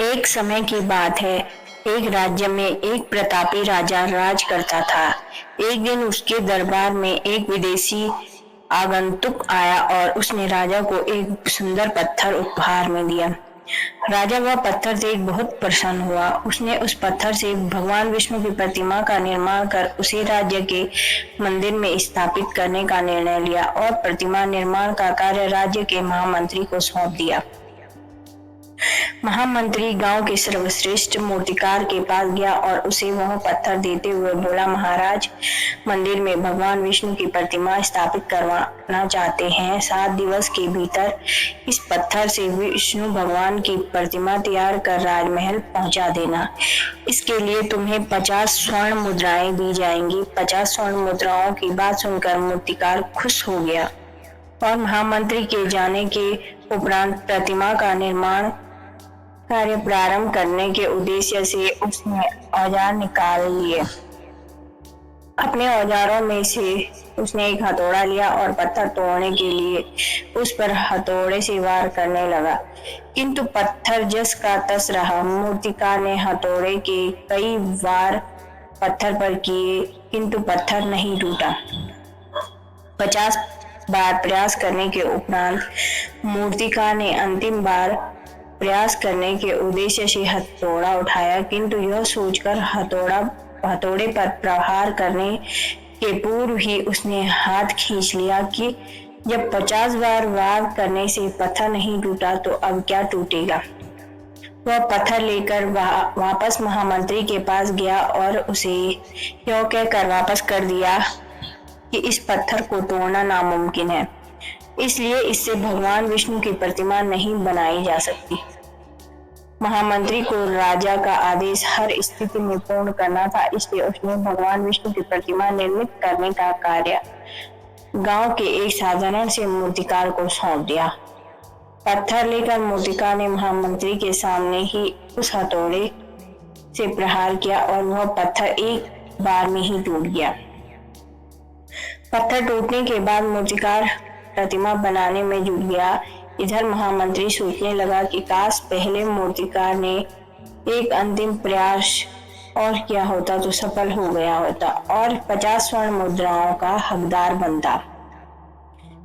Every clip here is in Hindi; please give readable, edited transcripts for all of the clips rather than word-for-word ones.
एक समय की बात है। एक राज्य में एक प्रतापी राजा राज करता था। एक दिन उसके दरबार में एक विदेशी आगंतुक आया और उसने राजा को एक सुंदर पत्थर उपहार में दिया। राजा वह पत्थर देख बहुत प्रसन्न हुआ। उसने उस पत्थर से भगवान विष्णु की प्रतिमा का निर्माण कर उसे राज्य के मंदिर में स्थापित करने का निर्णय लिया और प्रतिमा निर्माण का कार्य राज्य के महामंत्री को सौंप दिया। महामंत्री गांव के सर्वश्रेष्ठ मूर्तिकार के पास गया और उसे वह पत्थर देते हुए बोला, महाराज, मंदिर में भगवान विष्णु की प्रतिमा स्थापित करवाना चाहते हैं। 7 दिवस के भीतर इस पत्थर से विष्णु भगवान की प्रतिमा तैयार कर राजमहल पहुंचा देना। इसके लिए तुम्हें 50 स्वर्ण मुद्राएं दी जाएंगी। 50 स्वर्ण मुद्राओं की बात सुनकर मूर्तिकार खुश हो गया और महामंत्री के जाने के उपरांत प्रतिमा का निर्माण कार्य प्रारंभ करने के उद्देश्य से उसने औजार निकाल लिए। अपने औजारों में से उसने एक हथौड़ा लिया और पत्थर तोड़ने के लिए उस पर हथौड़े से वार करने लगा, किंतु पत्थर जस का तस रहा। मूर्तिकार ने हथौड़े के कई वार पत्थर पर किए, किंतु पत्थर नहीं टूटा। 50 बार प्रयास करने के उपरांत मूर्तिकार ने अंतिम बार प्रयास करने के उद्देश्य से हथौड़ा उठाया, किंतु यह सोचकर हथौड़े पर प्रहार करने के पूर्व ही उसने हाथ खींच लिया कि जब 50 बार वार करने से पत्थर नहीं टूटा तो अब क्या टूटेगा। वह पत्थर लेकर वापस महामंत्री के पास गया और उसे यह कहकर वापस कर दिया कि इस पत्थर को तोड़ना नामुमकिन है, इसलिए इससे भगवान विष्णु की प्रतिमा नहीं बनाई जा सकती। महामंत्री को राजा का आदेश हर स्थिति में पूर्ण करना था, इसलिए उसने भगवान विष्णु की प्रतिमा निर्मित करने का कार्य गांव के एक साधारण से मूर्तिकार को सौंप दिया। पत्थर लेकर मूर्तिकार ने महामंत्री के सामने ही उस हथौड़े से प्रहार किया और वह पत्थर एक बार में ही टूट गया। पत्थर टूटने के बाद मूर्तिकार प्रतिमा बनाने में जुट गया। इधर महामंत्री सोचने लगा कि काश पहले मूर्तिकार ने एक अंतिम प्रयास और किया होता तो सफल हो गया होता और 50 स्वर्ण मुद्राओं का हकदार बनता।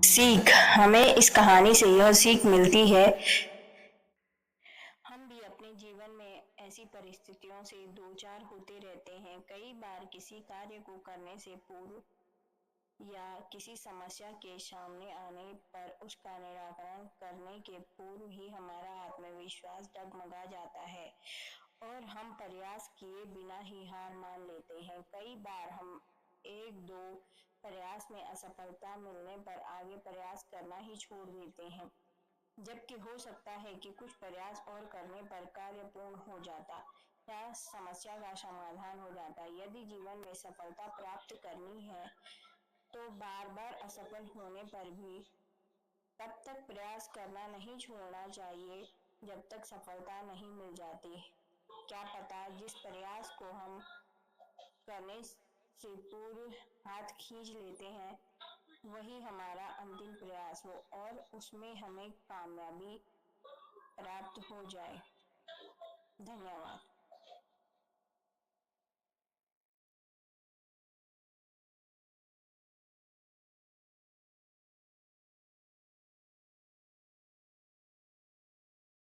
सीख, हमें इस कहानी से यह सीख मिलती है, हम भी अपने जीवन में ऐसी परिस्थितियों से दो चार होते रहते हैं। कई बार किसी कार्य को करने से पूर्व या किसी समस्या के सामने आने पर उसका निराकरण करने के पूर्व ही हमारा आत्मविश्वास डगमगा जाता है और हम प्रयास किए बिना ही हार मान लेते हैं। कई बार हम 1-2 प्रयास में असफलता मिलने पर आगे प्रयास करना ही छोड़ देते हैं, जबकि हो सकता है कि कुछ प्रयास और करने पर कार्य पूर्ण हो जाता या समस्या का समाधान हो जाता। यदि जीवन में सफलता प्राप्त करनी है तो बार बार असफल होने पर भी तब तक प्रयास करना नहीं छोड़ना चाहिए जब तक सफलता नहीं मिल जाती। क्या पता जिस प्रयास को हम करने से पूर्व हाथ खींच लेते हैं वही हमारा अंतिम प्रयास हो और उसमें हमें कामयाबी प्राप्त हो जाए। धन्यवाद।